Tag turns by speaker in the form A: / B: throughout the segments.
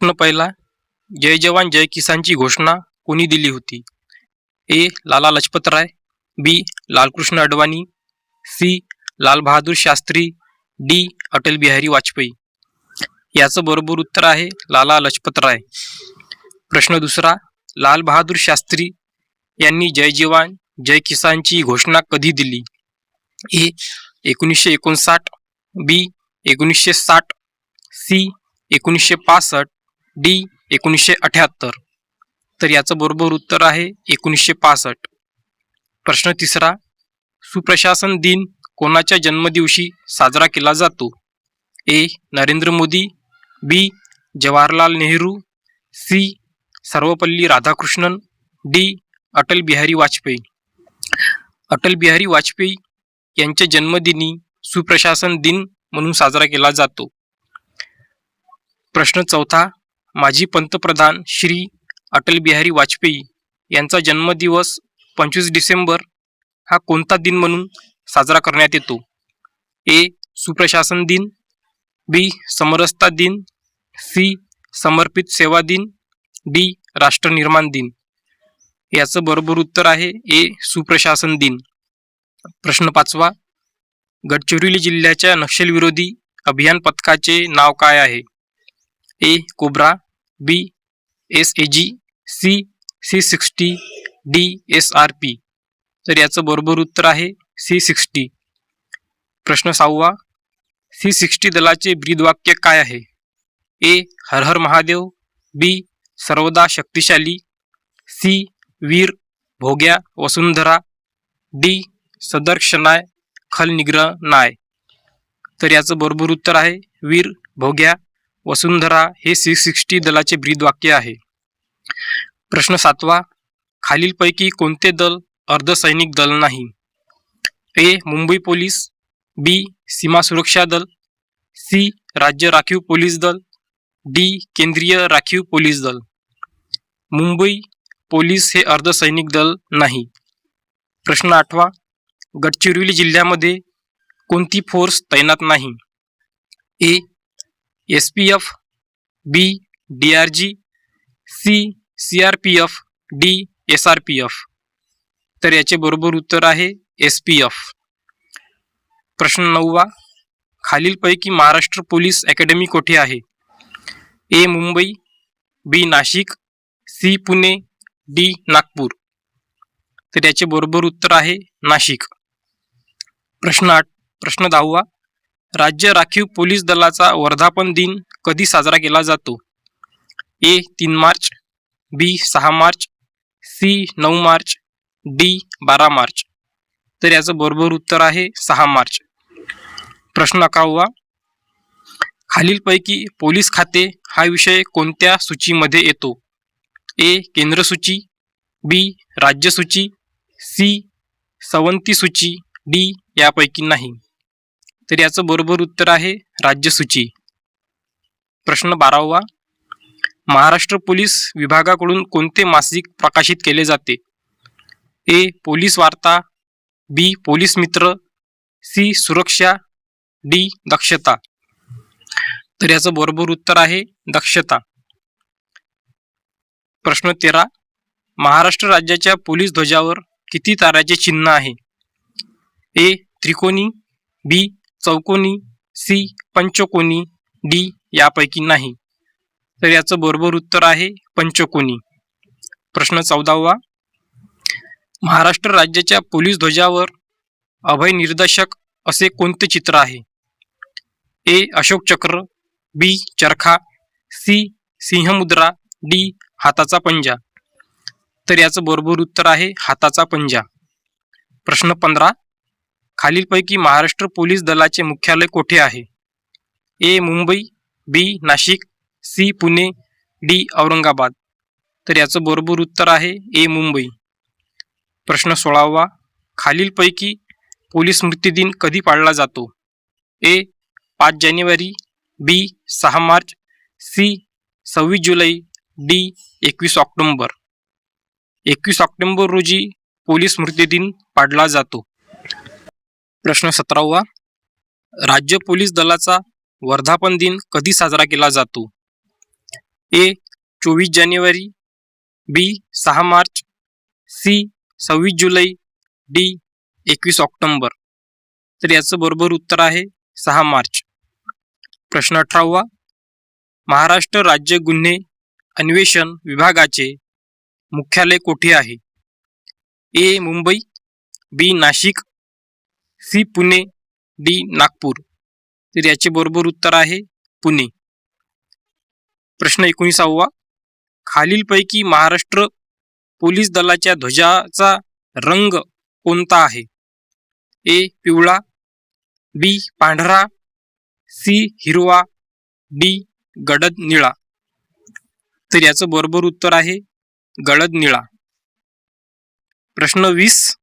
A: प्रश्न पहिला, जय जवान जय किसानची घोषणा कोणी दिली होती? ए. लाला लजपत राय, बी. लालकृष्ण अडवाणी, सी. लाल बहादूर शास्त्री, डी. अटल बिहारी वाजपेयी. याचं बरोबर उत्तर आहे लाला लजपत राय. प्रश्न दुसरा, लाल बहादूर शास्त्री यांनी जय जवान जय किसानची घोषणा कधी दिली? ए. 1959, बी. 1960, सी. 1965, डी. 1978. तर याचं बरोबर उत्तर आहे 1965. प्रश्न तिसरा, सुप्रशासन दिन कोणाच्या जन्मदिवशी साजरा केला जातो? ए. नरेंद्र मोदी, बी. जवाहरलाल नेहरू, सी. सर्वपल्ली राधाकृष्णन, डी. अटल बिहारी वाजपेयी. अटल बिहारी वाजपेयी यांच्या जन्मदिनी सुप्रशासन दिन म्हणून साजरा केला जातो. प्रश्न चौथा, माजी पंतप्रधान श्री अटल बिहारी वाजपेयी यांचा जन्मदिवस 25 डिसेंबर हा कोणता दिन म्हणून साजरा करण्यात येतो? ए. सुप्रशासन दिन, बी. समरसता दिन, सी. समर्पित सेवा दिन, डी. राष्ट्रनिर्माण दिन. याचं बरोबर उत्तर आहे ए. सुप्रशासन दिन. प्रश्न पाचवा, गडचिरोली जिल्ह्याच्या नक्षलविरोधी अभियान पथकाचे नाव काय आहे? A. Cobra, B. SAG, C. C60, D. SRP. तर याचं बरोबर उत्तर आहे C60. प्रश्न सहावा, C60 दलाचे ब्रीदवाक्य काय आहे? ए. हर हर महादेव, बी. सर्वदा शक्तिशाली, सी. वीर भोग्या वसुंधरा, डी. सदर क्षणाय खल निग्रह नाय. तर याचं बरोबर उत्तर आहे वीर भोग्या वसुंधरा हे C60 दलाचे ब्रीदवाक्य आहे. प्रश्न सातवा, खालीलपैकी कोणते दल अर्धसैनिक दल नाही? ए. मुंबई पोलीस, बी. सीमा सुरक्षा दल, सी. राज्य राखीव पोलीस दल, डी. केंद्रीय राखीव पोलीस दल. मुंबई पोलीस हे अर्धसैनिक दल नाही. प्रश्न आठवा, गडचिरोली जिल्ह्यामध्ये कोणती फोर्स तैनात नाही? A. SPF, B. DRG, C. CRPF, D. SRPF. तर याचे बरोबर उत्तर आहे SPF. प्रश्न नववा, खालीलपैकी महाराष्ट्र पोलीस अकॅडमी कोठे आहे? ए. मुंबई, बी. नाशिक, सी. पुणे, डी. नागपूर. तर याचे बरोबर उत्तर आहे नाशिक. प्रश्न 10वा, राज्य राखीव पोलीस दलाचा वर्धापन दिन कधी साजरा केला जातो? ए. 3 मार्च, बी. 6 मार्च, सी. 9 मार्च, डी. 12 मार्च. तर याचं बरोबर उत्तर आहे 6 मार्च. प्रश्न 11वा, खालीलपैकी पोलीस खाते हा विषय कोणत्या सूचीमध्ये येतो? ए. केंद्र सूची, बी. राज्य सूची, सी. सवंती सूची, डी. यापैकी नाही. तर याचं बरोबर उत्तर आहे राज्य सूची. प्रश्न 12वा, महाराष्ट्र पोलीस विभागाकडून कोणते मासिक प्रकाशित केले जाते? ए. पोलीस वार्ता, बी. पोलीस मित्र, सी. सुरक्षा, डी. दक्षता. तर याचं बरोबर उत्तर आहे दक्षता. प्रश्न 13, महाराष्ट्र राज्याच्या पोलीस ध्वजावर किती ताऱ्याचे चिन्ह आहे? ए. त्रिकोणी, बी. चौकोनी, सी. पंचकोनी, डी. यापैकी नाही. तर याचं बरोबर उत्तर आहे पंचकोनी. प्रश्न 14वा, महाराष्ट्र राज्याच्या पोलीस ध्वजावर अभय निर्देशक असे कोणते चित्र आहे? ए. अशोक चक्र, बी. चरखा, सी. सिंहमुद्रा, डी. हाताचा पंजा. तर याचं बरोबर उत्तर आहे हाताचा पंजा. प्रश्न 15, खालीलपैकी महाराष्ट्र पोलीस दलाचे मुख्यालय कोठे आहे? ए. मुंबई, बी. नाशिक, सी. पुणे, डी. औरंगाबाद. तर याचं बरोबर उत्तर आहे ए. मुंबई. प्रश्न 16वा, खालीलपैकी पोलीस स्मृती दिन कधी पाळला जातो? ए. 5 जानेवारी, बी. 6 मार्च, सी. 26 जुलै, डी. 21 ऑक्टोबर. 21 ऑक्टोबर रोजी पोलीस स्मृती दिन पाळला जातो. प्रश्न 17वा, राज्य पोलीस दलाचा वर्धापन दिन कधी साजरा केला जातो? ए 24 जानेवारी, बी 6 मार्च, सी 26 जुलै, डी 21 ऑक्टोबर. तर याचं बरोबर उत्तर आहे 6 मार्च. प्रश्न 18वा. महाराष्ट्र राज्य गुन्हे अन्वेषण विभागाचे मुख्यालय कोठे आहे? ए मुंबई, बी नाशिक, सी पुणे, डी नागपूर. तर याचे बरोबर उत्तर आहे पुणे. प्रश्न 19वा. खालीलपैकी महाराष्ट्र पोलीस दलाच्या ध्वजाचा रंग कोणता आहे? ए पिवळा, बी पांढरा, सी हिरवा, डी गडद निळा. तर याचं बरोबर उत्तर आहे गडद निळा. प्रश्न 20.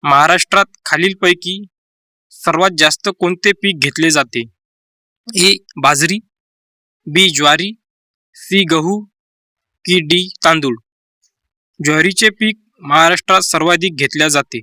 A: महाराष्ट्रात खालीलपैकी सर्वात जास्त कोणते पीक घेतले जाते? ए बाजरी, बी ज्वारी, सी गहू, की डी तांदूळ. ज्वारीचे पीक महाराष्ट्रात सर्वाधिक घेतले जाते.